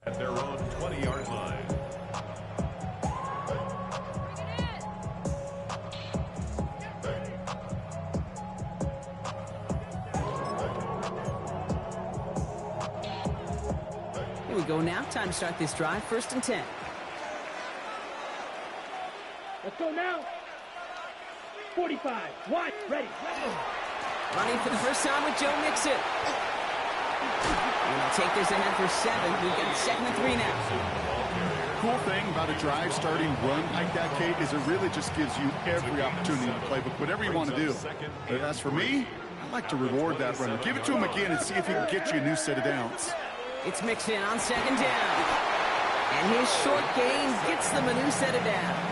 At their own 20-yard line. Here we go now. Time to start this drive. 1st and 10. Let's go now. 45. Wide. Ready. Running for the first time with Joe Mixon. And they'll take this ahead for 7. We've got 2nd and 3 now. Cool thing about a drive starting run like that, Kate, is it really just gives you every opportunity in the playbook, whatever you want to do. But as for me, I like to reward that runner. Give it to him again and see if he can get you a new set of downs. It's Mixon on 2nd down. And his short gain gets them a new set of downs.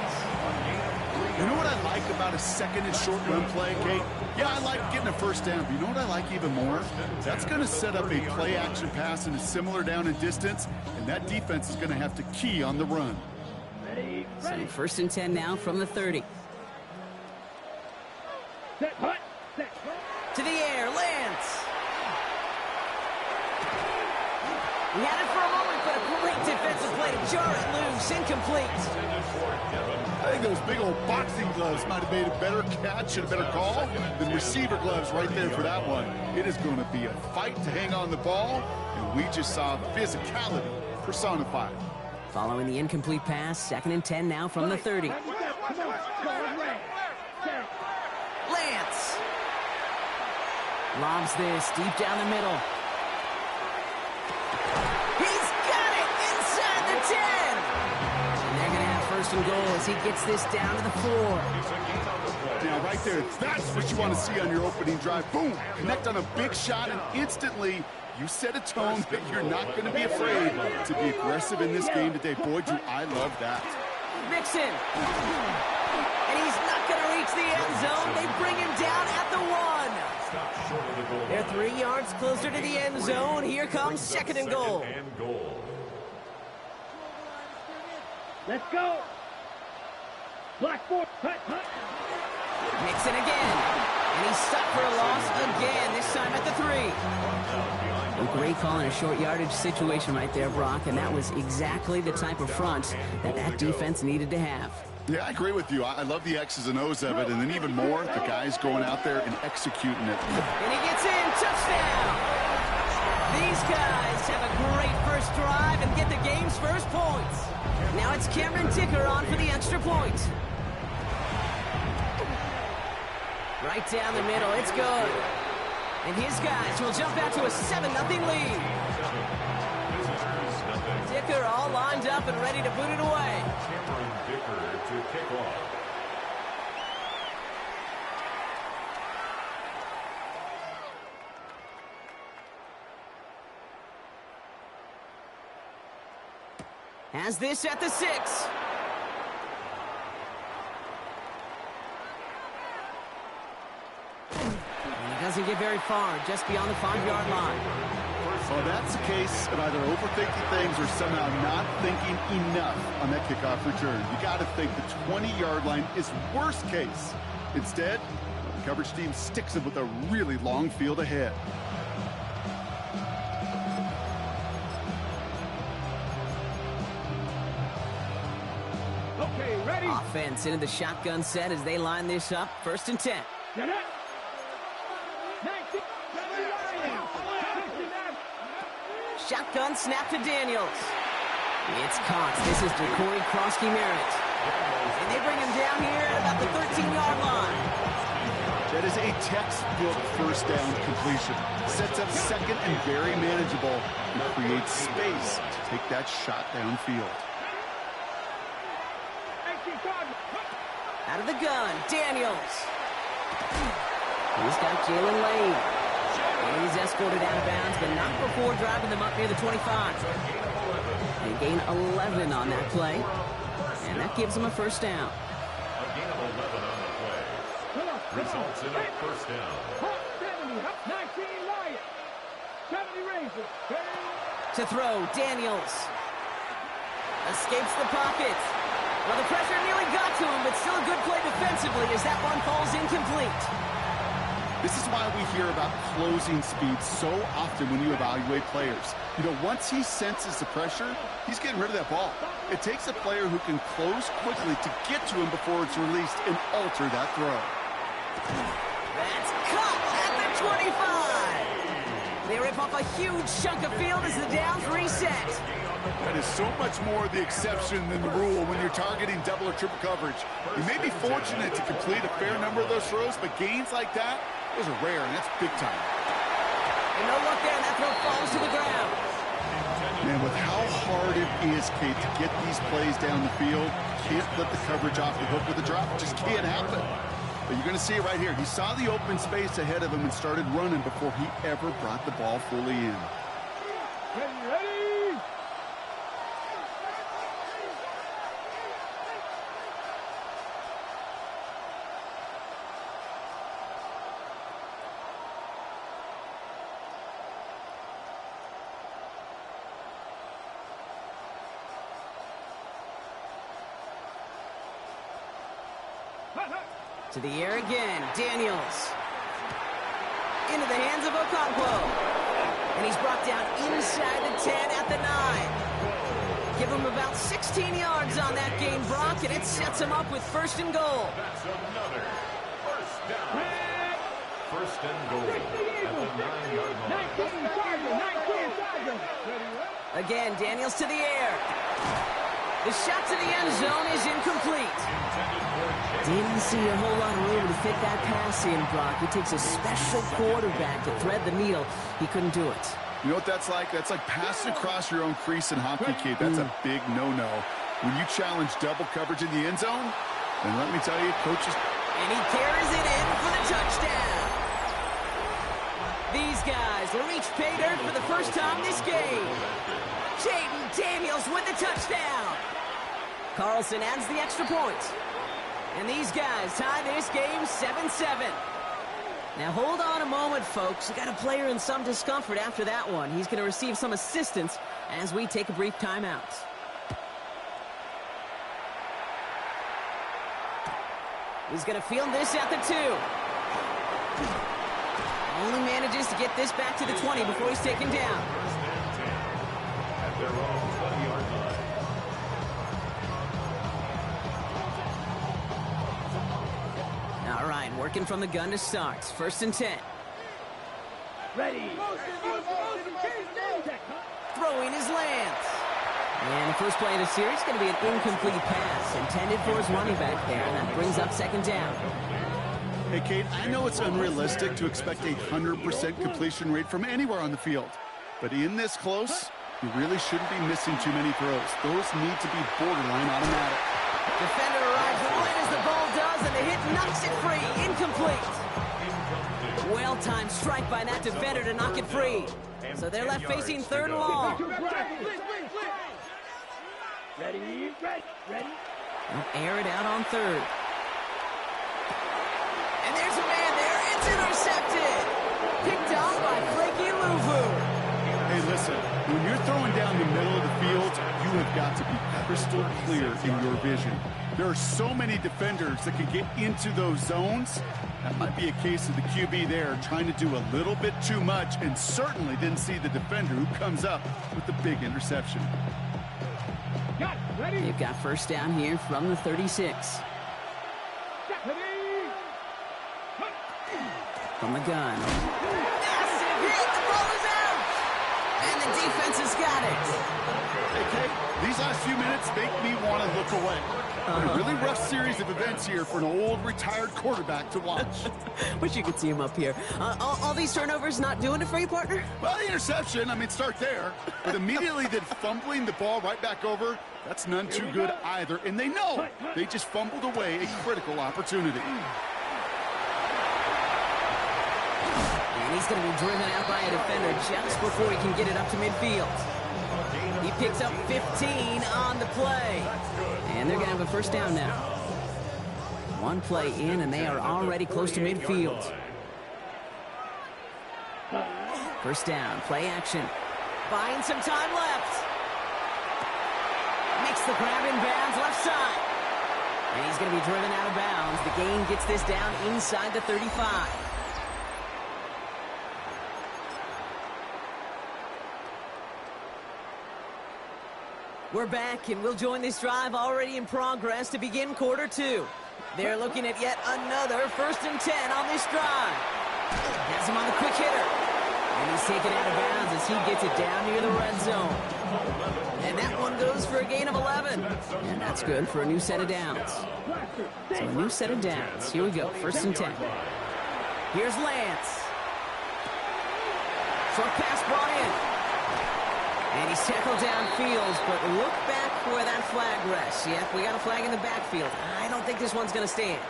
You know what I like about a 2nd and short run play, Kate? Yeah, I like getting a 1st down, but you know what I like even more? That's going to set up a play-action pass in a similar down and distance, and that defense is going to have to key on the run. Ready. So 1st and 10 now from the 30. Set. Hut. Set. To the air, Lance. He had it for a moment, but a great defensive play to jar it loose. Incomplete. I think those big old boxing gloves might have made a better catch and a better call than receiver gloves right there for that one. It is going to be a fight to hang on the ball, and we just saw physicality personified. Following the incomplete pass, 2nd and 10 now from the 30. Lance. Lobs this deep down the middle. He's got it inside the 10. And they're going to have 1st and goal as he gets this down to the 4. Now, right there, that's what you want to see on your opening drive. Boom! Connect on a big shot, and instantly you set a tone that you're not going to be afraid to be aggressive in this game today. Boy, do I love that. Mixon. And he's not going to reach the end zone. They bring him down at the 1. They're 3 yards closer to the end zone. Here comes 2nd and goal. Let's go. Black 4. Hut. Mixon again. And he's stuck for a loss again, this time at the 3. A great call in a short yardage situation right there, Brock, and that was exactly the type of front that defense needed to have. Yeah, I agree with you. I love the X's and O's of it, and then even more, the guys going out there and executing it. And he gets in, touchdown! These guys have a great first drive and get the game's first points. Now it's Cameron Dicker on for the extra point. Right down the middle, it's good. And his guys will jump out to a 7-0 lead. Dicker all lined up and ready to boot it away. Cameron Dicker to kick off. Has this at the 6. And he doesn't get very far, just beyond the 5-yard line. Well, that's the case of either overthinking things or somehow not thinking enough on that kickoff return. You got to think the 20-yard line is worst case. Instead, the coverage team sticks him with a really long field ahead. Okay, ready. Offense into the shotgun set as they line this up. 1st and 10. Shotgun snap to Daniels. It's Cox. This is DeCorey Krosky-Merritt. And they bring him down here at about the 13-yard line. That is a textbook 1st down completion. Sets up 2nd and very manageable and creates space to take that shot downfield. Out of the gun, Daniels. He's got Jalen Lane. And he's escorted out of bounds, but not before driving them up near the 25. They gain 11 on that play, and that gives them a 1st down. A gain of 11 on the play. Results in a 1st down. 19 Lions. 70 Rangers. To throw, Daniels. Escapes the pocket. Well, the pressure nearly got to him, but still a good play defensively as that one falls incomplete. This is why we hear about closing speed so often when you evaluate players. You know, once he senses the pressure, he's getting rid of that ball. It takes a player who can close quickly to get to him before it's released and alter that throw. That's caught at the 25. They rip off a huge chunk of field as the downs reset. That is so much more the exception than the rule when you're targeting double or triple coverage. You may be fortunate to complete a fair number of those throws, but gains like that, those are rare, and that's big time. And no look there, and that throw falls to the ground. Man, with how hard it is, Kate, to get these plays down the field, can't let the coverage off the hook with a drop. It just can't happen. But you're going to see it right here. He saw the open space ahead of him and started running before he ever brought the ball fully in. Ready? To the air again, Daniels. Into the hands of Okonkwo. And he's brought down inside the 10 at the 9. Give him about 16 yards on that gain, Brock, and it sets him up with 1st and goal. That's another first down. First and goal at the 9-yard line. Again, Daniels to the air. The shot to the end zone is incomplete. Didn't see a whole lot of room to fit that pass in, Brock. It takes a special quarterback to thread the needle. He couldn't do it. You know what that's like? That's like passing across your own crease in hockey, Kate. That's a big no-no. When you challenge double coverage in the end zone, then let me tell you, coaches... And he carries it in for the touchdown. These guys will reach pay dirt for the first time this game. Jaden Daniels with the touchdown. Carlson adds the extra point. And these guys tie this game 7-7. Now hold on a moment, folks. We got a player in some discomfort after that one. He's going to receive some assistance as we take a brief timeout. He's going to field this at the 2. Only manages to get this back to the 20 before he's taken down. At their own 20-yard line. All right, working from the gun to start. 1st and 10. Ready. Throwing his Lance. And the first play of the series is going to be an incomplete pass intended for his running back there, and that brings up 2nd down. Hey, Kate, I know it's unrealistic to expect a 100% completion rate from anywhere on the field. But in this close, you really shouldn't be missing too many throws. Those need to be borderline automatic. Defender arrives right as the ball does, and the hit knocks it free. Incomplete. Well-timed strike by that defender to knock it free. So they're left facing 3rd and long. Ready. They'll air it out on 3rd. And there's a man there. It's intercepted. Picked off by Flaky Luvu. Hey, listen, when you're throwing down the middle of the field, you have got to be crystal clear in your vision. There are so many defenders that can get into those zones. That might be a case of the QB there trying to do a little bit too much and certainly didn't see the defender who comes up with the big interception. They've got 1st down here from the 36. From the gun. Massive hit! The ball is out! And the defense has got it. Hey, Kate, these last few minutes make me want to look away. A really rough series of events here for an old retired quarterback to watch. Wish you could see him up here. All these turnovers not doing it for you, partner? Well, the interception, I mean, start there. But immediately then fumbling the ball right back over, that's none too good either. And they know they just fumbled away a critical opportunity. And he's going to be driven out by a defender just before he can get it up to midfield. He picks up 15 on the play. And they're going to have a 1st down now. One play in, and they are already close to midfield. 1st down, play action. Buying some time left. Makes the grab in bounds left side. And he's going to be driven out of bounds. The gain gets this down inside the 35. We're back, and we'll join this drive already in progress to begin quarter two. They're looking at yet another 1st and 10 on this drive. Has him on the quick hitter. And he's taken out of bounds as he gets it down near the red zone. And that one goes for a gain of 11. And that's good for a new set of downs. So a new set of downs. Here we go, 1st and 10. Here's Lance. Short pass brought in. And he's tackled downfield, but look back where that flag rests. Yep, we got a flag in the backfield. I don't think this one's going to stand.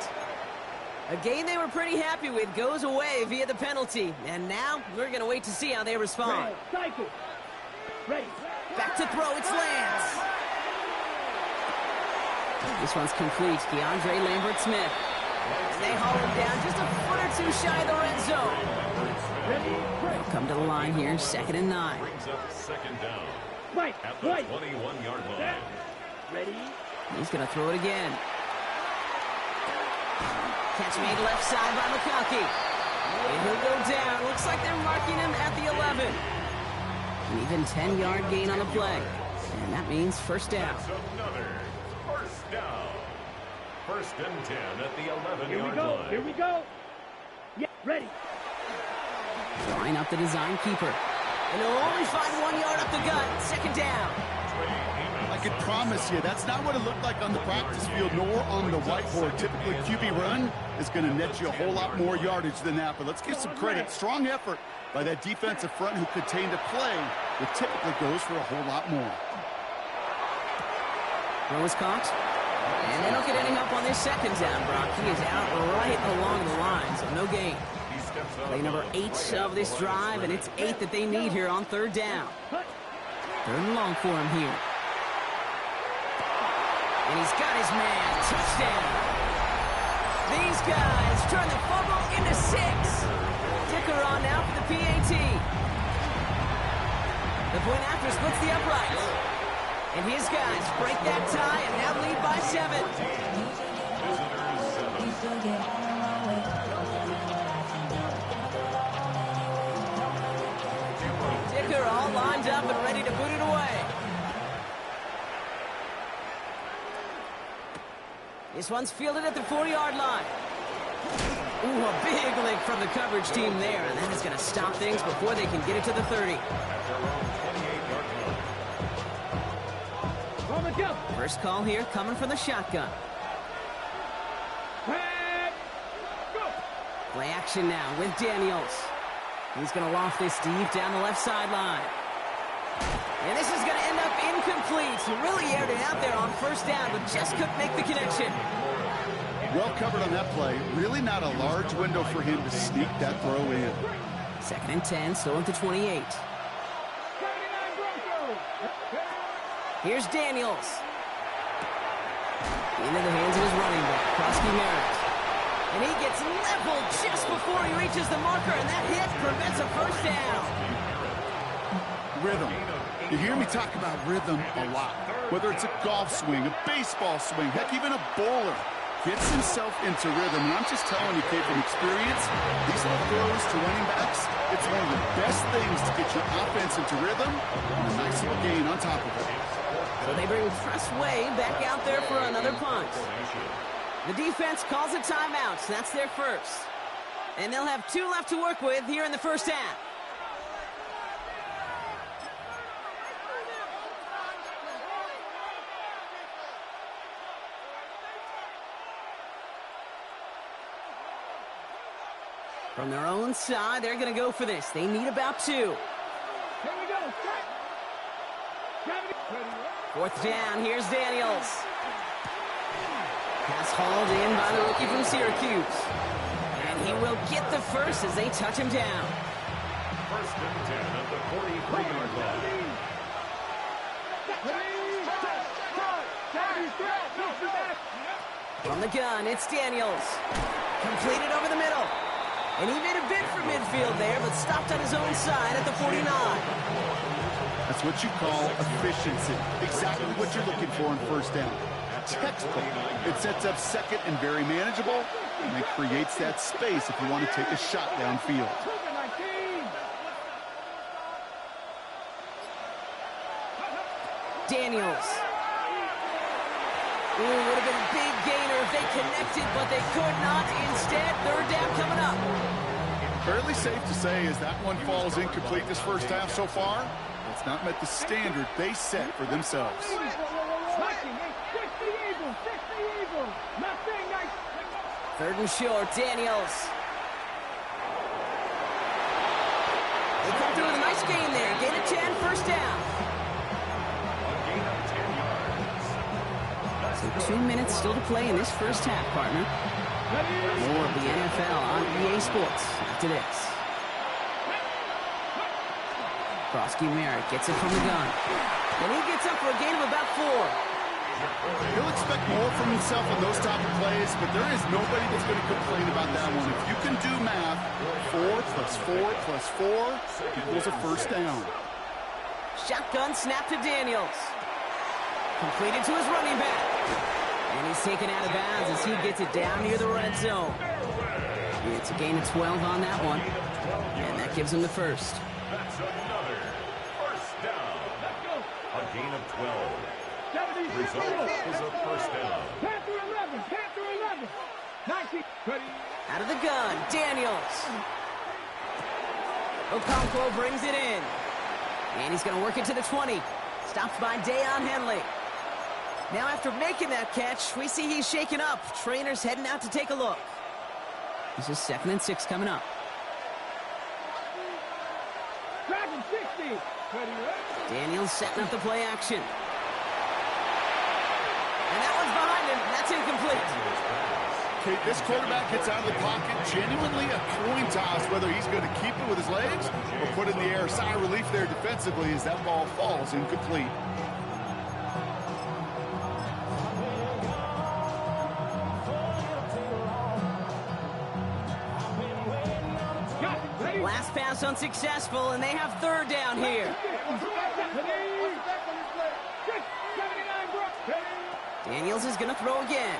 A game they were pretty happy with goes away via the penalty. And now we're going to wait to see how they respond. Ready. Back to throw, it's Lance. This one's complete. DeAndre Lambert-Smith. They haul him down just a foot or two shy of the red zone. They'll come to the line here, 2nd and 9. Brings up 2nd down. Right. At the 21-yard line. Ready. He's going to throw it again. Catch made left side by McConkey. And he'll go down. Looks like they're marking him at the 11. An even 10-yard gain on the play. And that means 1st down. That's another 1st down. 1st and 10 at the 11-yard line. Here we go. Yeah, ready. Drawing up the design keeper. And he'll only find 1 yard up the gut. 2nd down. I can promise you, that's not what it looked like on the practice field nor on the whiteboard. Typically, QB run is going to net you a whole lot more yardage than that. But let's give some credit. Strong effort by that defensive front who contained a play that typically goes for a whole lot more. Throw is caught. And they don't get any help on this 2nd down, Brock. He is out right along the line, so no gain. Play number 8 of this drive, and it's 8 that they need here on 3rd down. 3rd and long for him here. And he's got his man. Touchdown. These guys turn the fumble into 6. Dicker on now for the PAT. The point after splits the uprights. And his guys break that tie and now lead by 7. Dicker all lined up and ready to boot it away. This one's fielded at the 40-yard line. Ooh, a big lick from the coverage team there, and that is going to stop things before they can get it to the 30. First call here coming from the shotgun. Play action now with Daniels. He's going to loft this deep down the left sideline. And this is going to end up incomplete. He really aired it out there on 1st down, but just couldn't make the connection. Well covered on that play. Really not a large window for him to sneak that throw in. 2nd and 10, so at the 28. Here's Daniels. Into the hands of his running back, Krosky Merritt. And he gets leveled just before he reaches the marker, and that hit prevents a 1st down. Rhythm. You hear me talk about rhythm a lot. Whether it's a golf swing, a baseball swing, heck, even a bowler gets himself into rhythm. And I'm just telling you, kid, from experience, these little throws to running backs, it's one of the best things to get your offense into rhythm and a nice little gain on top of it. So they bring Pressway back out there for another punt. The defense calls a timeout, so that's their first. And they'll have 2 left to work with here in the 1st half. From their own side, they're going to go for this. They need about 2. Here we go. 4th down, here's Daniels. Pass hauled in by the rookie from Syracuse. And he will get the first as they touch him down. 1st and 10 at the 43-yard line. From the gun, it's Daniels. Completed over the middle. And he made a bid for midfield there, but stopped on his own side at the 49. That's what you call efficiency. Exactly what you're looking for in 1st down. Textbook. It sets up 2nd and very manageable, and it creates that space if you want to take a shot downfield. Daniels. Ooh, would have been a big gainer if they connected, but they could not. Instead, third down coming up. Fairly safe to say as that one falls incomplete this first half so far, it's not met the standard they set for themselves. Third and short, Daniels. They come through with a nice gain there. Gain of 10, first down. A gain of 10 yards. So 2 minutes still to play in this first half, partner. More of the NFL on EA Sports after this. Brosky Merritt gets it from the gun. And he gets up for a gain of about 4. He'll expect more from himself on those type of plays, but there is nobody that's going to complain about that one. If you can do math, 4 plus 4 plus 4 equals a first down. Shotgun snap to Daniels. Completed to his running back. And he's taken out of bounds as he gets it down near the red zone. It's a gain of 12 on that one. And that gives him the first. That's another first down. A gain of 12. Result is a first down. Panther 11, Panther 11. 19, ready. Out of the gun, Daniels. Okonkwo brings it in. And he's going to work it to the 20. Stopped by Deion Henley. Now after making that catch, we see he's shaken up. Trainer's heading out to take a look. This is 2nd and 6 coming up. Dragon 60. Ready, ready. Daniels setting up the play action. And that one's behind him. That's incomplete. Okay, this quarterback gets out of the pocket, genuinely a coin toss whether he's going to keep it with his legs or put it in the air. Sigh of relief there defensively as that ball falls incomplete. Last pass unsuccessful, and they have third down here. Daniels is going to throw again.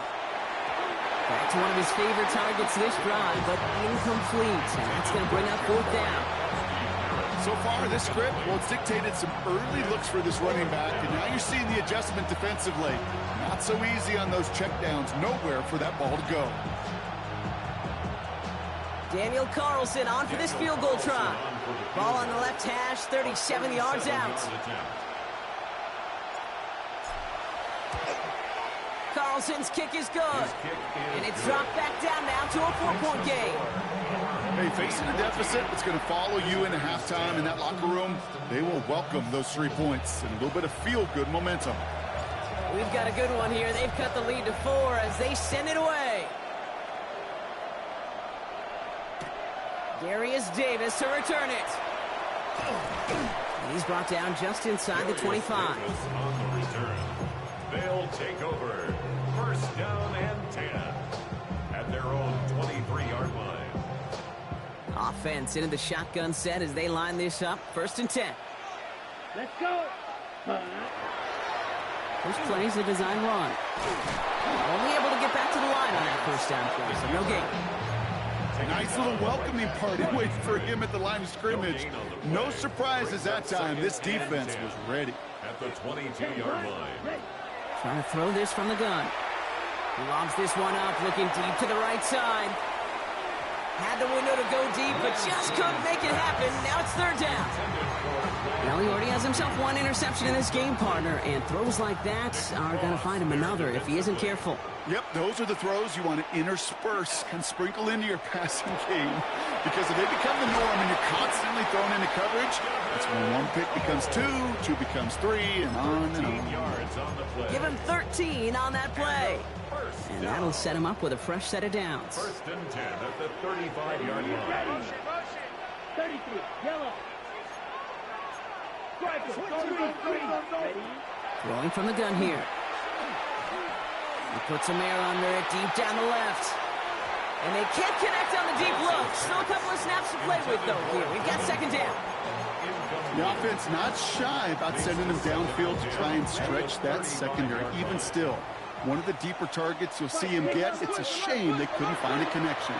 Back to one of his favorite targets this drive, but incomplete. And that's going to bring up 4th down. So far, this script, well, it's dictated some early looks for this running back, and now you're seeing the adjustment defensively. Not so easy on those checkdowns. Nowhere for that ball to go. Daniel Carlson on for this field goal try. Ball on the left hash, 37 yards out. Carlson's kick is good. And it's dropped back down now to a 4-point game. Hey, facing a deficit that's going to follow you into halftime in that locker room, they will welcome those 3 points and a little bit of feel-good momentum. We've got a good one here. They've cut the lead to 4 as they send it away. Darius Davis to return it. And he's brought down just inside the 25. On the return. They'll take over. First down and 10 at their own 23-yard line. Offense into the shotgun set as they line this up. 1st and 10. Let's go. First play is a design run. Only able to get back to the line on that first down play, so no gain. Nice little welcoming party waiting for him at the line of scrimmage. No surprises that time. This defense was ready. At the 22-yard line. Trying to throw this from the gun. He lobs this one up, looking deep to the right side. Had the window to go deep, but just couldn't make it happen. Now it's 3rd down. Well, he already has himself 1 interception in this game, partner, and throws like that are going to find him another if he isn't careful. Yep, those are the throws you want to intersperse and sprinkle into your passing game. Because if they become the norm and you're constantly thrown into coverage, that's when 1 pick becomes 2, 2 becomes 3, and on and on. Yards on the play. Give him 13 on that play. And that'll set him up with a fresh set of downs. 1st and 10 at the 35-yard line. 33, yellow. Striker, 33, ready. Throwing from the gun here. He puts some air under it deep down the left. And they can't connect on the deep look. Still a couple of snaps to play with, though, here. We've got 2nd down. The offense not shy about sending them downfield to try and stretch that secondary. Even still, one of the deeper targets you'll see him get. It's a shame they couldn't find a connection.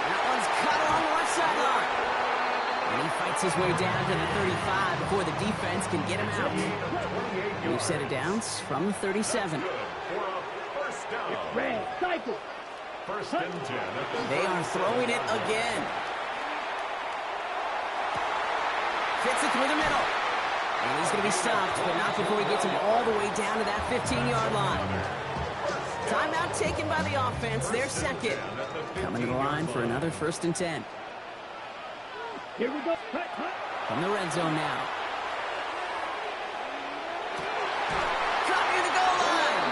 That one's cut along the left sideline. And he fights Gets his way down to the 35 before the defense can get him out. New set of downs from the 37. Red, cycle. First and 10. They are throwing it again. Fits it through the middle. And he's going to be stopped, but not before he gets him all the way down to that 15-yard line. Timeout taken by the offense, their second. Coming to the line for another first and 10. Here we go. Cut. From the red zone now. Cut near the goal line.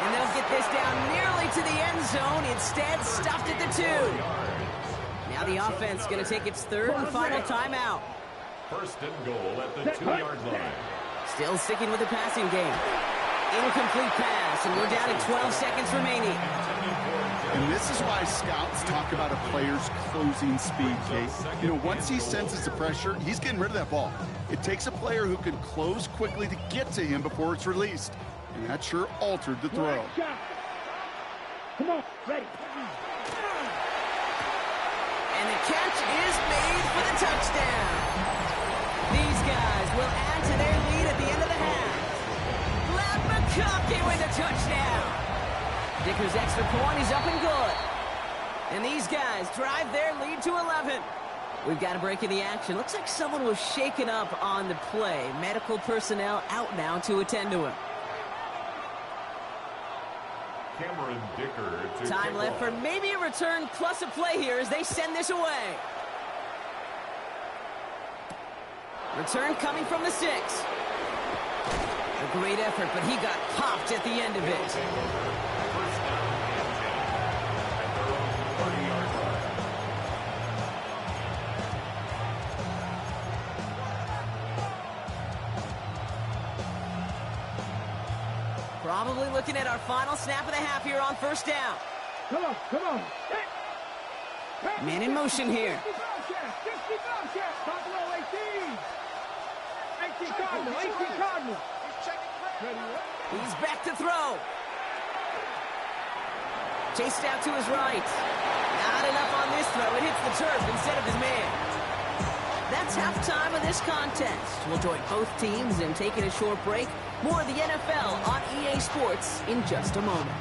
And they'll get this down nearly to the end zone. Instead, stopped at the 2. Now the offense going to take its third and final timeout. First and goal at the 2-yard line. Still sticking with the passing game. Incomplete pass, and we're down to 12 seconds remaining. And this is why scouts talk about a player's closing speed, Kate. You know, once he senses the pressure, he's getting rid of that ball. It takes a player who can close quickly to get to him before it's released. And that sure altered the throw. Come on, ready. And the catch is made for the touchdown. These guys will add to their lead at the end of the half. Glad McConkey with a touchdown. Dicker's extra point is up and good. And these guys drive their lead to 11. We've got a break in the action. Looks like someone was shaken up on the play. Medical personnel out now to attend to him. Cameron Dicker to Time left for maybe a return plus a play here as they send this away. Return coming from the 6. A great effort, but he got popped at the end of it. First down and 10 at their own 30-yard line. Probably looking at our final snap of the half here on first down. Come on. Man in motion here. 60 top row 18. 18 Cardinal. He's back to throw. Chased out to his right. Not enough on this throw. It hits the turf instead of his man. That's halftime of this contest. We'll join both teams in taking a short break. More of the NFL on EA Sports in just a moment.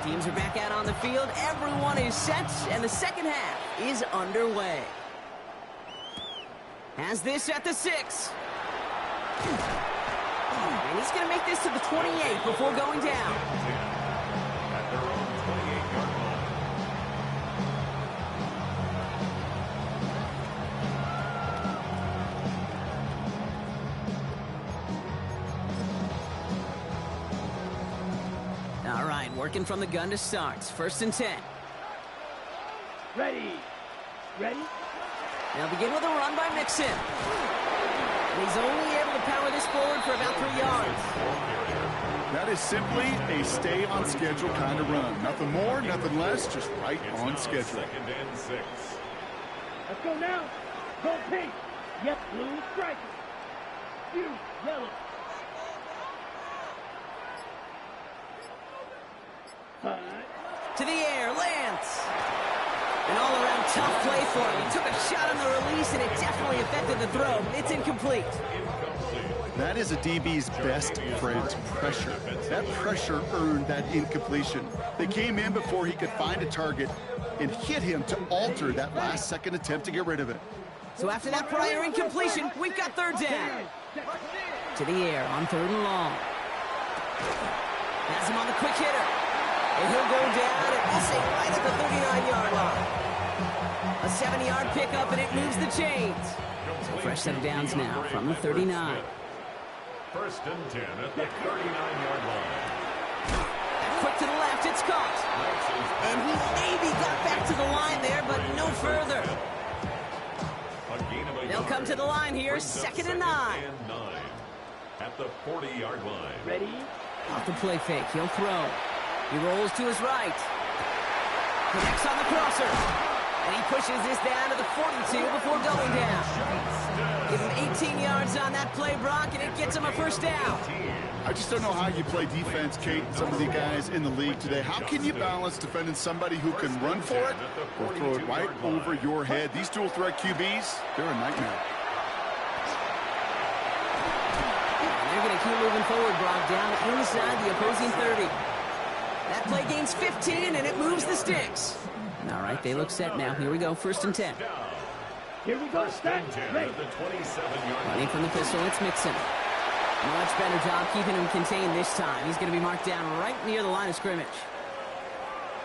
Teams are back out on the field. Everyone is set, and the second half is underway. Has this at the 6. And he's going to make this to the 28 before going down. At their own 28-yard line. All right, working from the gun to start. First and 10. Ready. They'll begin with a run by Mixon. And he's only able to power this forward for about 3 yards. That is simply a stay-on-schedule kind of run. Nothing more, nothing less, just right on schedule. Second and 6. Let's go now. Go pink. Yep, blue striker. You, yellow. To the air, Lance. An all-around tough play for him. He took a shot on the release, and it definitely affected the throw. It's incomplete. That is a DB's best friend, pressure. That pressure earned that incompletion. They came in before he could find a target and hit him to alter that last-second attempt to get rid of it. So after that prior incompletion, we've got third down. To the air on third and long. Has him on the quick hitter. And he'll go down and we'll say right at the 39-yard line. A 7-yard pickup, and it moves the chains. So fresh set of downs now from the 39. First and 10 at the 39-yard line. And quick to the left, it's caught. And he maybe got back to the line there, but no further. They'll come to the line here, second and 9. At the 40-yard line. Ready? Off the play fake, he'll throw. He rolls to his right. Connects on the crosser. And he pushes this down to the 42 before going down. Give him 18 yards on that play, Brock, and it gets him a first down. I just don't know how you play defense, Kate, and some of the guys in the league today. How can you balance defending somebody who can run for it or throw it right over your head? These dual threat QBs, they're a nightmare. And they're going to keep moving forward, Brock, down inside the opposing 30. That play gains 15, and it moves the sticks. All right, they look set now. Here we go, 1st and 10. Here we go, set, ready. Running from the pistol, it's Mixon. Much better job keeping him contained this time. He's going to be marked down right near the line of scrimmage.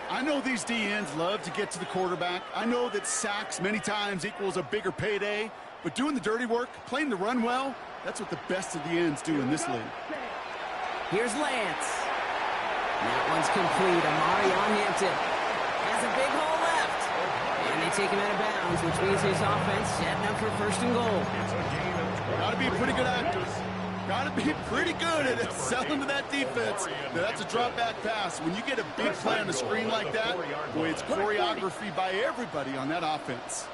I know these DNs love to get to the quarterback. I know that sacks many times equals a bigger payday, but doing the dirty work, playing the run well, that's what the best of the ends do in this league. Here's Lance. That one's complete. Amari on Hampton. Has a big hole left. And they take him out of bounds, which means his offense setting up for 1st and goal. Got to be a pretty good actor. Got to be pretty good at selling to that defense. Now, that's a drop back pass. When you get a big play on the screen like that, boy, it's choreography by everybody on that offense.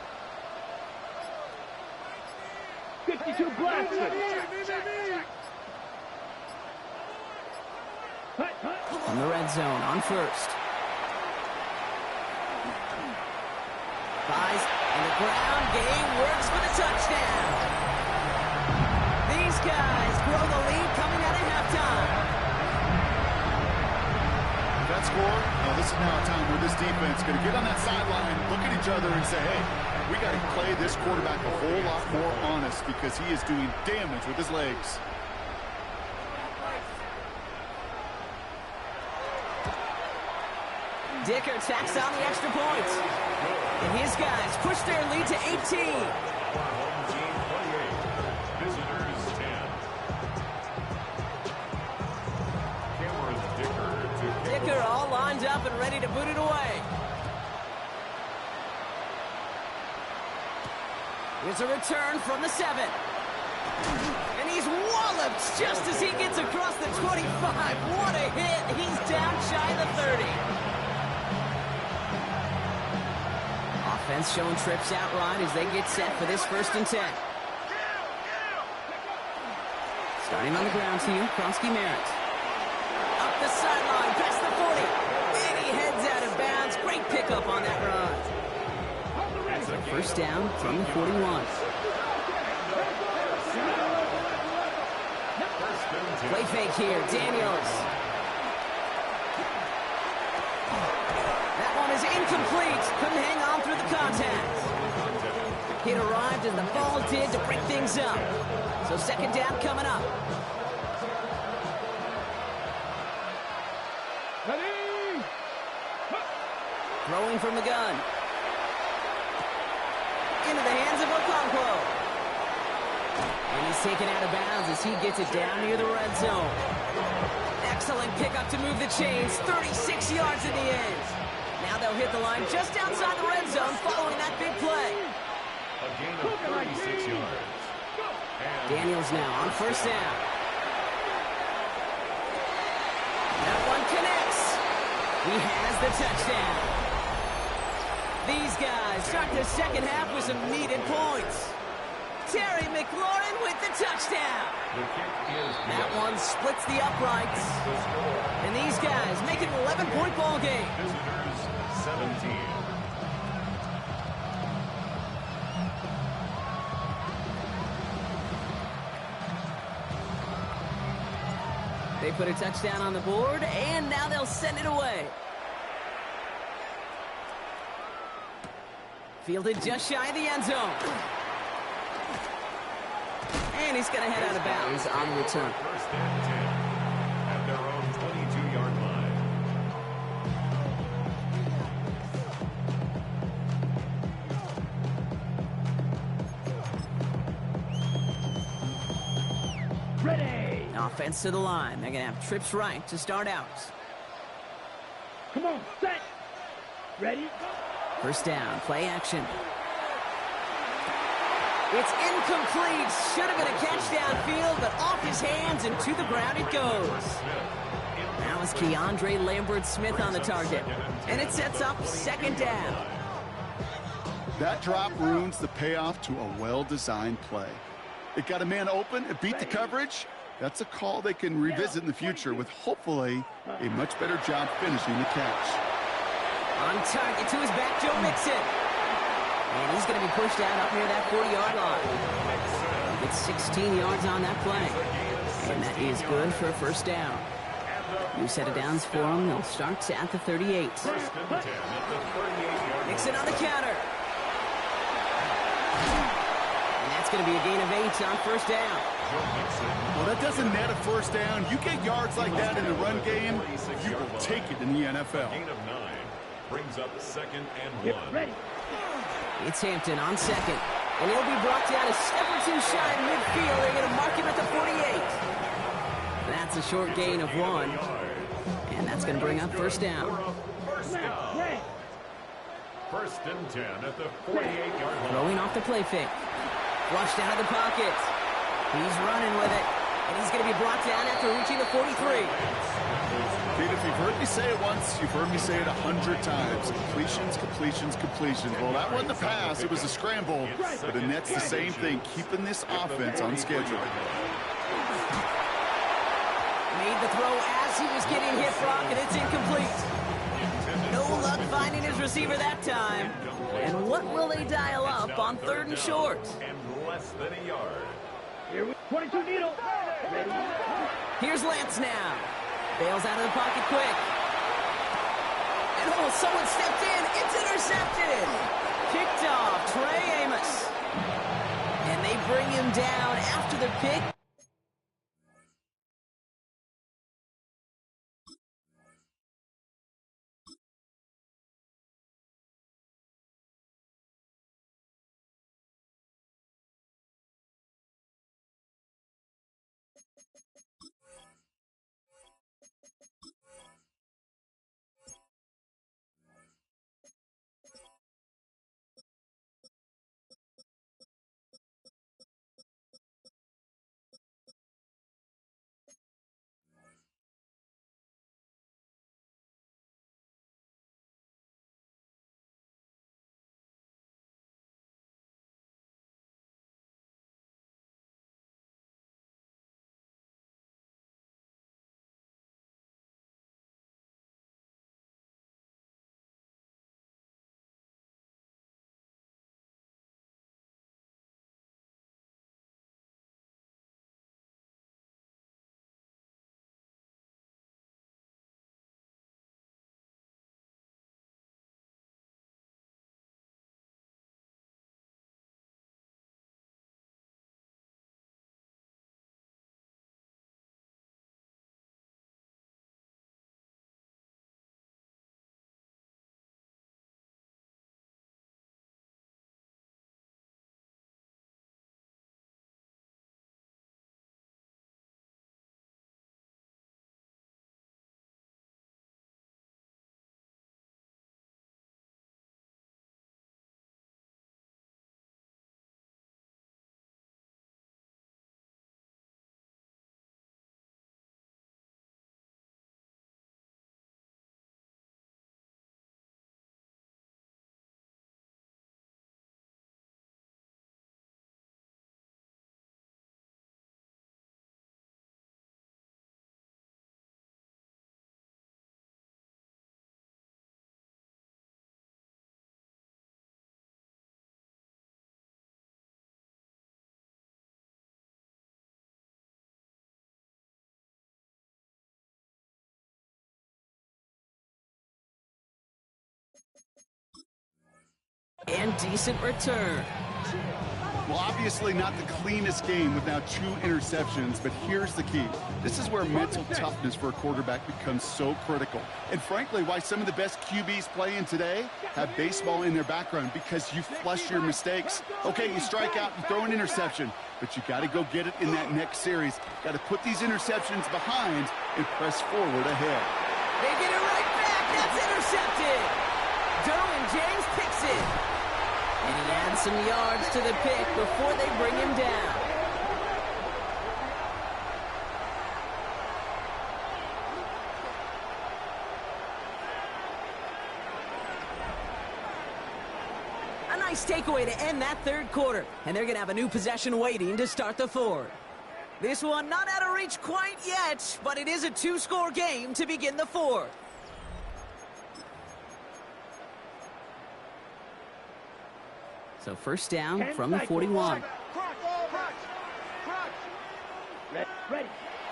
52 blocks. From the red zone on 1st. Buys in the ground game, works for the touchdown. These guys grow the lead coming out of halftime. That score, this is now a time where this defense is going to get on that sideline, look at each other and say, hey, we got to play this quarterback a whole lot more honest because he is doing damage with his legs. Dicker tacks on the extra points. And his guys push their lead to 18. Visitors 10. Dicker all lined up and ready to boot it away. Here's a return from the 7. And he's walloped just as he gets across the 25. What a hit. He's down shy of the 30. Offense showing trips out right as they get set for this 1st and 10. Starting on the ground team, Kronsky Merritt. Up the sideline, past the 40. And he heads out of bounds. Great pickup on that run. So 1st down from the 41. Play fake here, Daniels. That one is incomplete. Couldn't hang on through the contact. Hit arrived as the ball did to break things up. So 2nd down coming up. Throwing from the gun. Into the hands of Okonkwo. And he's taken out of bounds as he gets it down near the red zone. Excellent pickup to move the chains. 36 yards in the end. Now they'll hit the line just outside the red zone following that big play. A gain of 36 yards. Daniels now on 1st down. That one connects. He has the touchdown. These guys start the 2nd half with some needed points. Terry McLaurin with the touchdown. That one splits the uprights. And these guys make it an 11-point ball game. Visitors 17. They put a touchdown on the board, and now they'll send it away. Fielded just shy of the end zone. And he's going to head out of bounds on the return. 1st and 10 at their own 22-yard line. Ready. Offense to the line. They're going to have trips right to start out. Come on, set. Ready. 1st down, play action. It's incomplete. Should have been a catch downfield, but off his hands and to the ground it goes. Now is Keandre Lambert-Smith on the target, and it sets up 2nd down. That drop ruins the payoff to a well-designed play. It got a man open, it beat the coverage. That's a call they can revisit in the future with hopefully a much better job finishing the catch. On target to his back, Joe Mixon. And he's going to be pushed out up near that 40-yard line. Gets 16 yards on that play. And that is good for a first down. New set of downs for them. They'll start at the 38. Mixon on the counter. And that's going to be a gain of 8 on first down. Well, that doesn't net a first down. You get yards like that in the run game, you will take it in the NFL. Gain of 9 brings up 2nd and 1. Ready. It's Hampton on second. And he'll be brought down a step or two shy in midfield. They're going to mark him at the 48. That's a short gain of 1. And that's going to bring up first down. First down. 1st and 10 at the 48-yard line. Throwing off the play fake. Flushed out of the pocket. He's running with it. And he's going to be brought down after reaching the 43. Kid, if you've heard me say it once, you've heard me say it 100 times. Completions, completions, completions. Well, that wasn't a pass. It was a scramble. But it nets the same thing, keeping this offense on schedule. Made the throw as he was getting hit, Brock, and it's incomplete. No luck finding his receiver that time. And what will they dial up on 3rd and short? And less than a yard. Here we 22 needle. Ready. Here's Lance now. Bails out of the pocket quick. And oh, someone stepped in. It's intercepted. Picked off Trey Amos. And they bring him down after the pick. And decent return. Well, obviously not the cleanest game with now 2 interceptions, but here's the key. This is where mental toughness for a quarterback becomes so critical. And frankly, why some of the best QBs playing today have baseball in their background, because you flush your mistakes. Okay, you strike out and throw an interception, but you got to go get it in that next series. Got to put these interceptions behind and press forward ahead. They get it right back. That's intercepted. Derwin James picks it. And he adds some yards to the pick before they bring him down. A Nice takeaway to end that third quarter. And they're going to have a new possession waiting to start the fourth. This one not out of reach quite yet, but it is a two-score game to begin the fourth. So first down from the 41.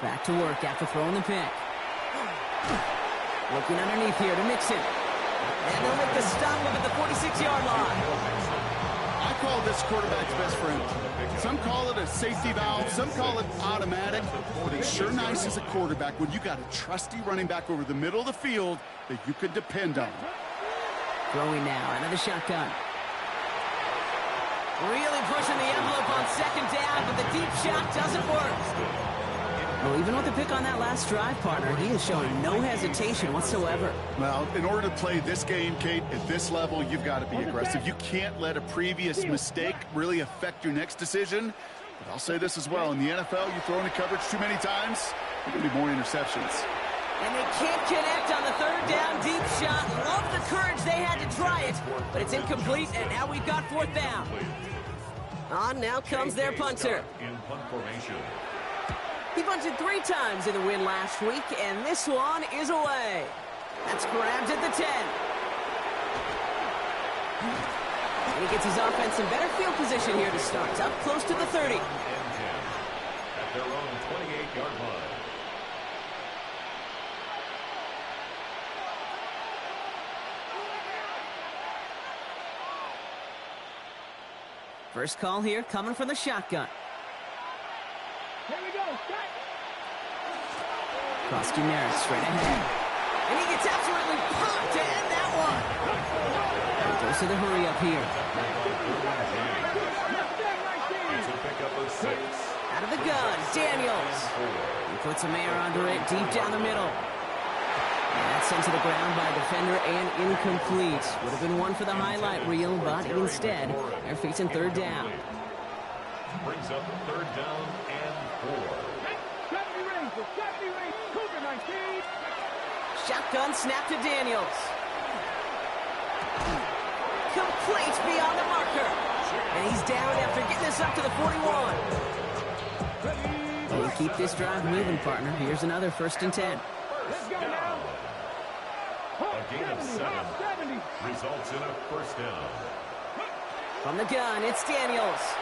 Back to work after throwing the pick. Looking underneath here to Mixon. And they'll make the stop up at the 46-yard line. I call this quarterback's best friend. Some call it a safety valve, some call it automatic, but it's sure nice as a quarterback when you got a trusty running back over the middle of the field that you can depend on. Throwing now out of the shotgun. Really pushing the envelope on second down, but the deep shot doesn't work. Well, even with the pick on that last drive, partner, he is showing no hesitation whatsoever. Well, in order to play this game, Kate, at this level, you've got to be aggressive. You can't let a previous mistake really affect your next decision. But I'll say this as well. In the NFL, you throw into coverage too many times, there are going to be more interceptions. And they can't connect on the third down deep shot. Love the courage they had to try it, but it's incomplete, and now we've got fourth down. On now comes their punter. In punt formation. He punted 3 times in the win last week, and this one is away. That's grabbed at the 10. And he gets his offense in better field position here to start. Up close to the 30. And 10 at their own 28-yard line. First call here coming from the shotgun. Here we go. Krosky Merritt straight ahead. And he gets absolutely pumped to end that one. Goes to the hurry up here. It's a pickup of 6. Out of the gun, Daniels. He puts a man under it deep down the middle. And that's sent to the ground by a defender and incomplete. Would have been one for the highlight reel, but instead, they're facing third down. Brings up third down and 4. Shotgun snap to Daniels. Complete beyond the marker. And he's down after getting this up to the 41. Well, keep this drive moving, partner. Here's another 1st and 10. First down. A gain of 7 results in a first down. From the gun, it's Daniels.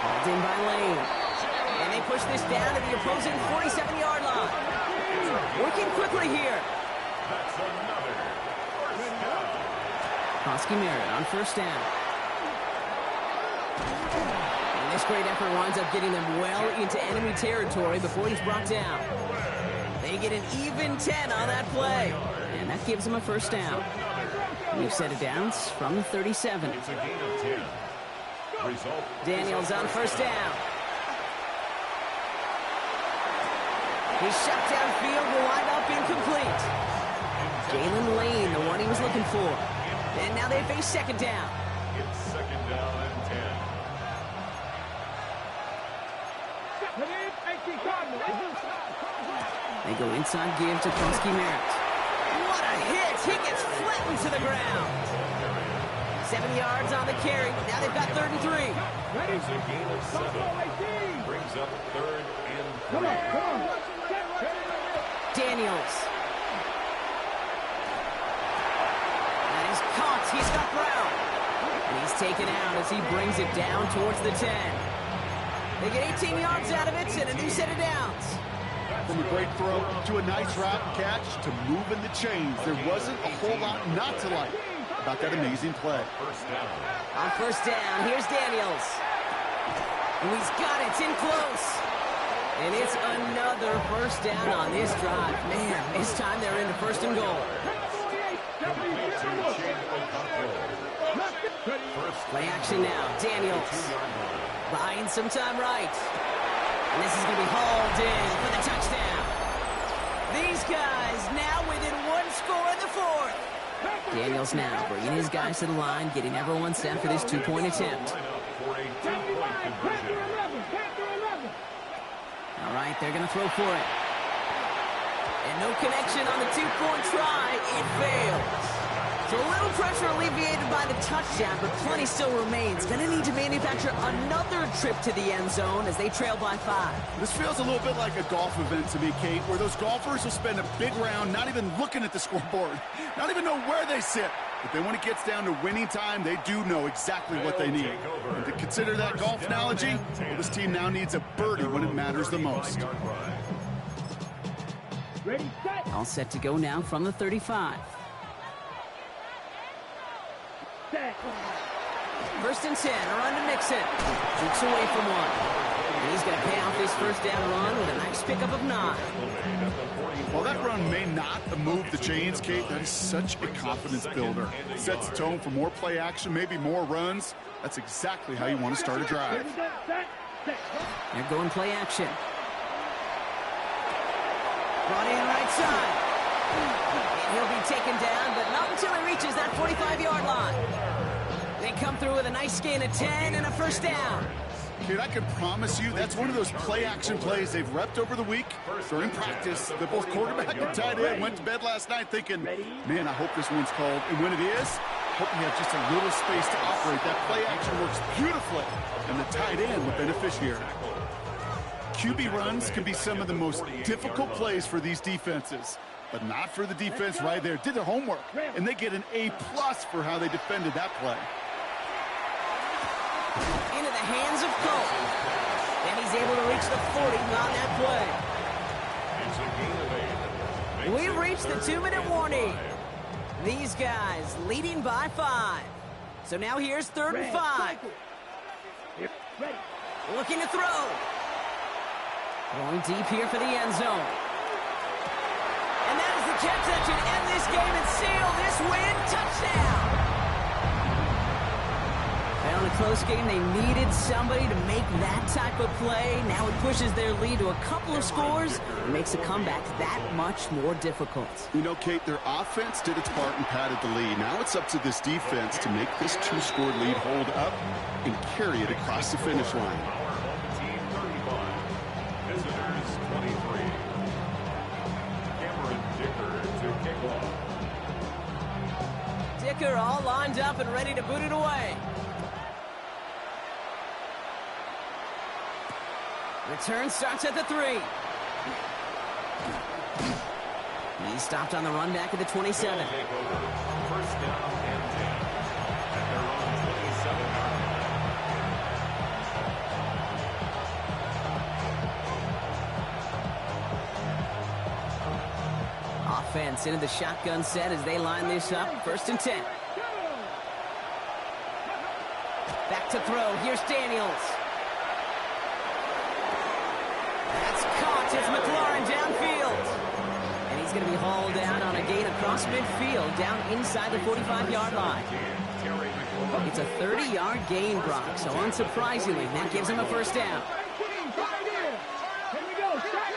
Hauled in by Lane. And they push this down to the opposing 47-yard line. Working quickly here. That's another first down. Krosky Merritt on first down. And this great effort winds up getting them well into enemy territory before he's brought down. They get an even 10 on that play. And that gives them a first down. New set of downs from the 37. It's a gain of 10. Result. Daniels on first down. His shot downfield will wind up incomplete. Jalen Lane, the one he was looking for. And now they face second down. It's second down and 10. They go inside give to Krosky Merritt. What a hit! He gets flattened to the ground. 7 yards on the carry. Now they've got 3rd and 3. It's a gain of 7. Brings up 3rd and 3. Daniels. And he's caught. He's got Brown. And he's taken out as he brings it down towards the 10. They get 18 yards out of it and a new set of downs. From a great throw to a nice route and catch to moving the chains, there wasn't a whole lot not to like about that amazing play. First down. On first down, here's Daniels. And he's got it in close. And it's another first down on this drive. Man, this time they're into 1st and goal. Complete to Shane O'Connell. Play action now. Daniels buying some time right. And this is going to be hauled in for the touchdown. These guys now within 1 score in the 4th. Daniels now bringing his guys to the line, getting everyone set for this 2-point attempt. For a 2-point conversion. All right, they're going to throw for it. And no connection on the 2-point try. It fails. So a little pressure alleviated by the touchdown, but plenty still remains. Going to need to manufacture another trip to the end zone as they trail by 5. This feels a little bit like a golf event to me, Kate, where those golfers will spend a big round not even looking at the scoreboard, not even know where they sit. But then when it gets down to winning time, they do know exactly what they need. And to consider that golf analogy, well, this team now needs a birdie when it matters the most. Ready, set. All set to go now from the 35. Set. First and 10, a run to Mixon. Jukes away from one. And he's going to pay off his first down run with a nice pickup of 9. While that run may not move the chains, Kate, that is such a confidence builder. Sets the tone for more play action, maybe more runs. That's exactly how you want to start a drive. Set. Set. They're going play action. Brought in right side. And he'll be taken down, but not until he reaches that 45-yard line. They come through with a nice gain of 10 and a first down. Kate, I can promise you that's one of those play-action plays they've repped over the week during practice. The both quarterback and tight end went to bed last night thinking, man, I hope this one's called. And when it is, hope you have just a little space to operate. That play action works beautifully, and the tight end the beneficiary. QB runs can be some of the most difficult plays for these defenses, but not for the defense right there. Did their homework, and they get an A+ for how they defended that play. Into the hands of Cole. And he's able to reach the 40 on that play. We've reached the 2-minute warning. These guys leading by 5. So now here's 3rd and 5. Looking to throw. Going deep here for the end zone. And that is the catch that should end this game and seal this win. Touchdown! Well, in a close game, they needed somebody to make that type of play. Now it pushes their lead to a couple of scores and makes the comeback that much more difficult. You know, Kate, their offense did its part and padded the lead. Now it's up to this defense to make this 2-score lead hold up and carry it across the finish line. Team 35, visitors 23. Cameron Dicker to kick off. Dicker all lined up and ready to boot it away. Return starts at the 3. He's stopped on the run back at the 27. First down and 10 at their own 27-yard line. Offense into the shotgun set as they line this up. 1st and 10. Back to throw. Here's Daniels. That's caught. It's McLaurin downfield. And he's going to be hauled down on a gain across midfield down inside the 45-yard line. It's a 30-yard gain, Brock. So unsurprisingly, that gives him a first down. Here we go. Set.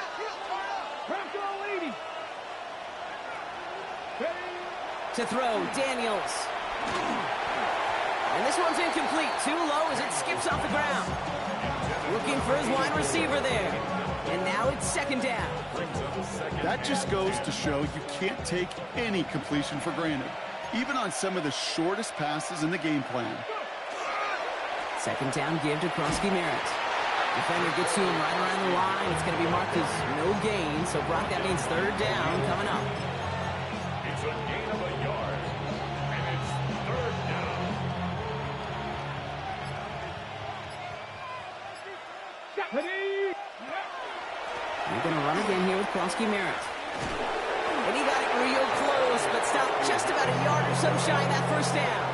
Bronco leading. To throw, Daniels. And this one's incomplete. Too low as it skips off the ground. Looking for his wide receiver there. And now it's 2nd down. That just goes to show you can't take any completion for granted, even on some of the shortest passes in the game plan. 2nd down give to Krosky Merritt. Defender gets to him right around the line. It's going to be marked as no gain. So, Brock, that means 3rd down coming up. It's a gain of a yard, and it's 3rd down. You're going to run again here with Krosky Merritt. And he got it real close, but stopped just about a yard or so shy of that first down.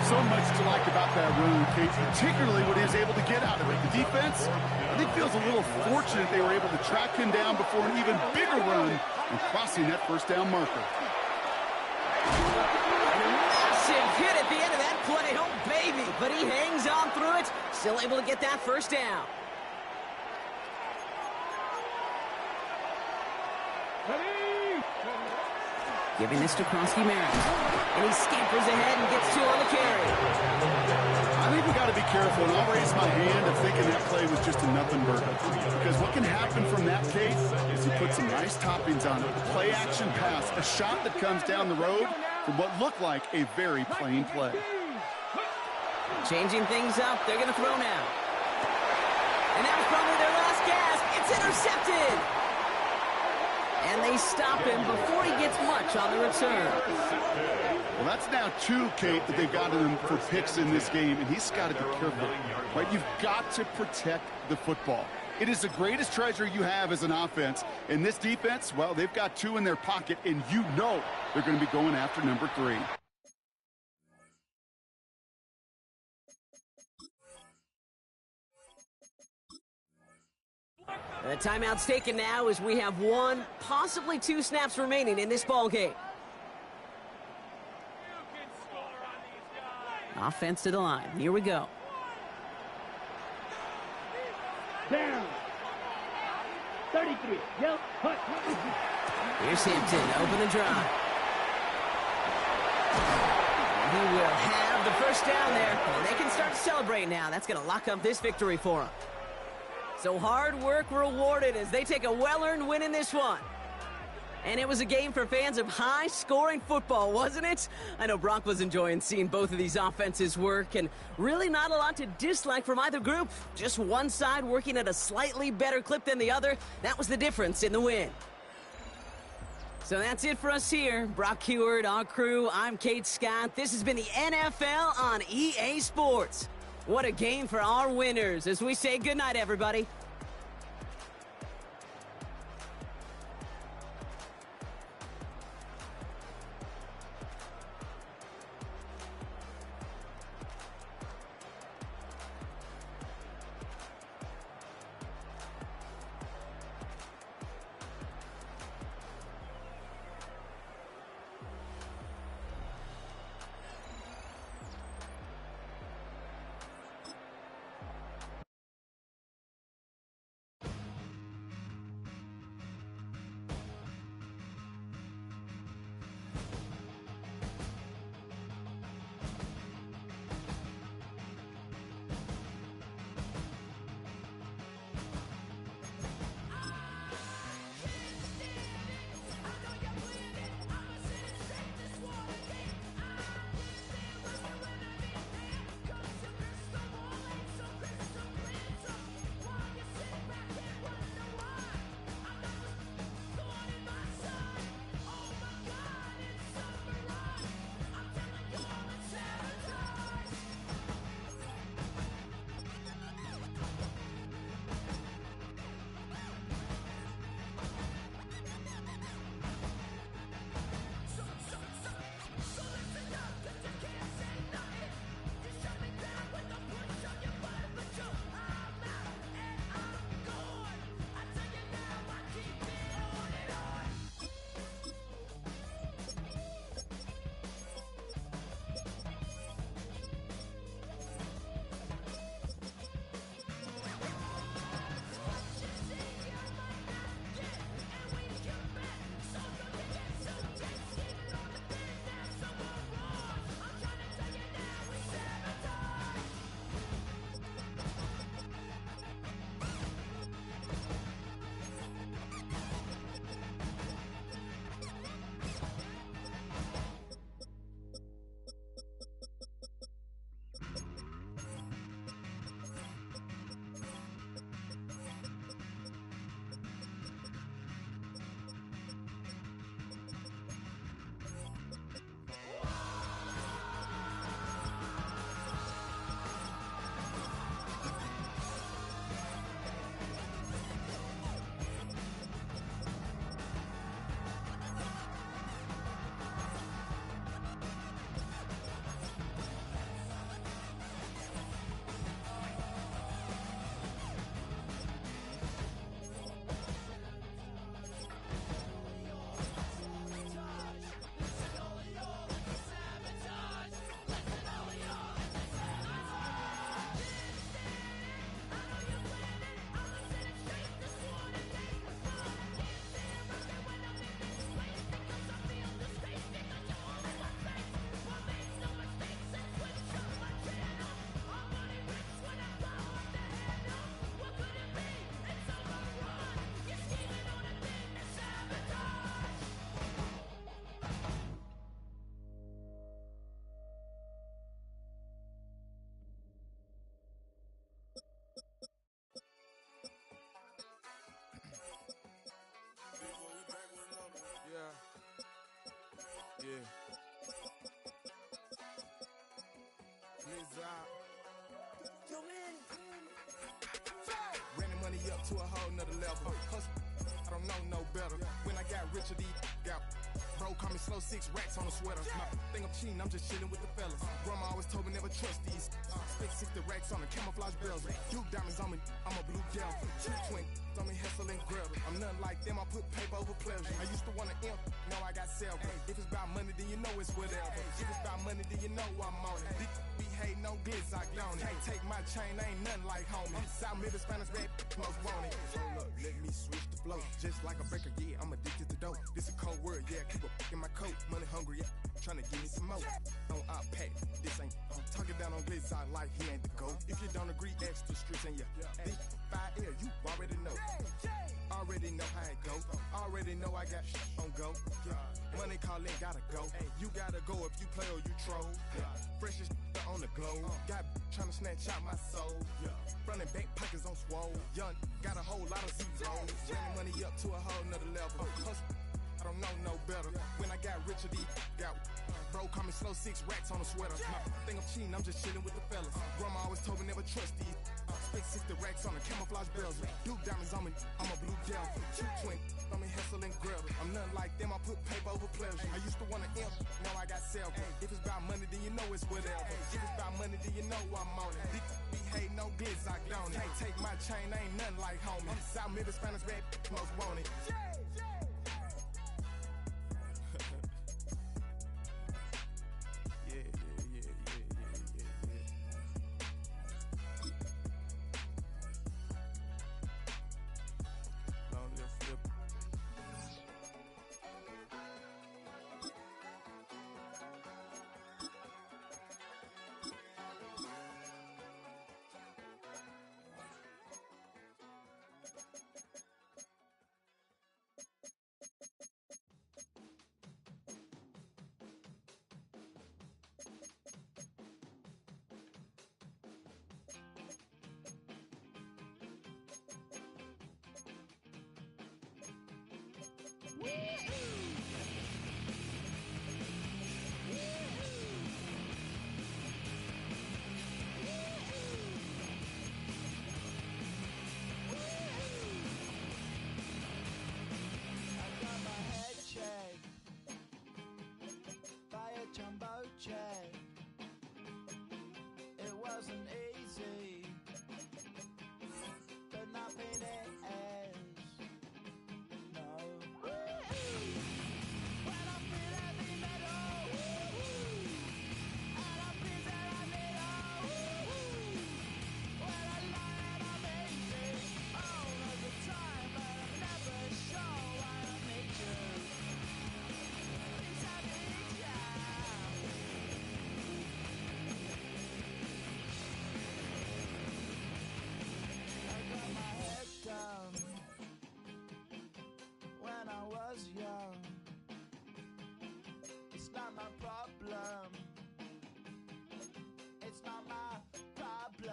So much to like about that run, Kate, particularly what he was able to get out of it. The defense, I think, feels a little fortunate they were able to track him down before an even bigger run and crossing that first down marker. Massive hit at the end of that play. Oh, baby. But he hangs on through it. Still able to get that first down. Giving this to Krosky Merritt. And he scampers ahead and gets 2 on the carry. I think we got to be careful, and I'll raise my hand of thinking that play was just a nothing burger. Because what can happen from that case is you put some nice toppings on it. A play action pass, a shot that comes down the road from what looked like a very plain play. Changing things up. They're going to throw now. And that was probably their last gasp. It's intercepted. And they stop him before he gets much on the return. Well, that's now 2, Kate, that they've gotten him for picks in this game, and he's got to be careful. Right? You've got to protect the football. It is the greatest treasure you have as an offense. And this defense, well, they've got 2 in their pocket, and you know they're going to be going after number 3. The timeout's taken now as we have 1, possibly 2 snaps remaining in this ball game. Offense to the line. Here we go. Down. 33. Yep. Hut. Here's Hampton. Open the drive. He will have the first down there. And they can start to celebrate now. That's going to lock up this victory for them. So hard work rewarded as they take a well-earned win in this one. And it was a game for fans of high-scoring football, wasn't it? I know Brock was enjoying seeing both of these offenses work, and really not a lot to dislike from either group. Just one side working at a slightly better clip than the other. That was the difference in the win. So that's it for us here. Brock Heward, our crew, I'm Kate Scott. This has been the NFL on EA Sports. What a game for our winners as we say goodnight, everybody. He's out. Ran the money up to a whole nother level. Hustle, I don't know no better. When I got richer, these got bro, call me slow, 6 racks on a sweater. My think I'm cheating, I'm just chilling with the fellas. Grandma always told me never trust these. Spent 60 racks on the camouflage bells. Duke diamonds on me, I'm a blue devil. 2 twin on me, Hessel and Gretel. I'm nothing like them, I put paper over pleasure. I used to want to imp, now I got several. If it's about money, then you know it's whatever. If it's about money, then you know I'm on it. Be hating no glitz, I don't. Can't take my chain, ain't nothing like homie. South Middle Spanish red, most want it. Hold up, let me switch the flow. Just like a breaker, yeah, I'm addicted to dope. This a cold word, yeah, keep a in my coat. Money hungry, yeah, tryna give me some more. On our pack, this ain't talking down on glitz, I like he ain't the GOAT. If you don't agree, ask the streets and yeah. This 5L, you already know. Already know how it go. Already know I got on go. Money calling, gotta go. You gotta go if you play or you troll. Freshest on the glow. Got tryna snatch out my soul. Running back pockets on swole. Young, got a whole lot of zeros. Running money up to a whole nother level. Hustle, I don't know no better. When I got richer, these got bro, call me slow, 6 racks on a sweater. My think I'm cheating, I'm just chilling with the fellas. Grandma always told me never trust these. Spent 60 racks on the camouflage bells. Duke diamonds on me, I'm a blue devil. 2 twin on me, Hessel and Gretel. I'm nothing like them, I put paper over pleasure. I used to want to imp, now I got several. If it's about money, then you know it's whatever. If it's about money, then you know I'm on it. Be hating no glitz, I don't. Can't take my chain, ain't nothing like homie. South Middle Spanish red, most want it. It wasn't easy, but nothing is. No. When I feel heavy metal, and I feel that I need when I lie and I'm easy all of the time, but I'm never sure why I need you. Please I need ya. Down when I was young. It's not my problem. It's not my problem.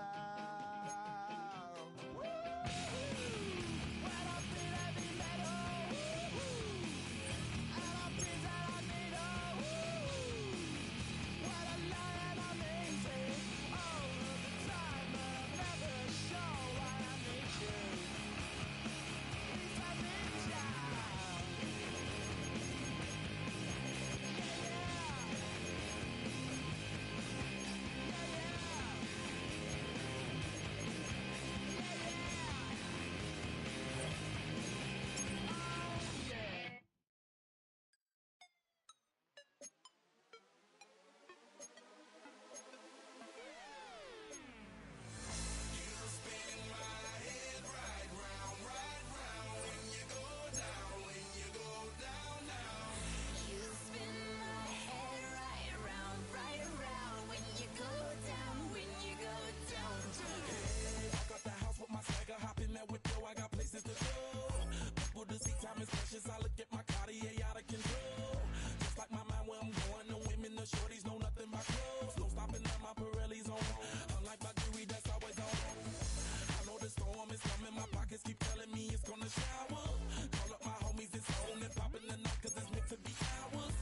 When I feel heavy metal, and I feel that I need when I lie and I'm easy all of the time, but I'm never sure why I need you. With yo, I got places to go. People to see, time is precious. I look at my Cartier out of control. Just like my mind where I'm going. The women, the shorties know nothing but clothes. No stopping at my Pirelli's on. Unlike my jewelry, that's always on. I know the storm is coming. My pockets keep telling me it's gonna shower. Call up my homies, it's on and popping the night 'cause it's meant to be ours.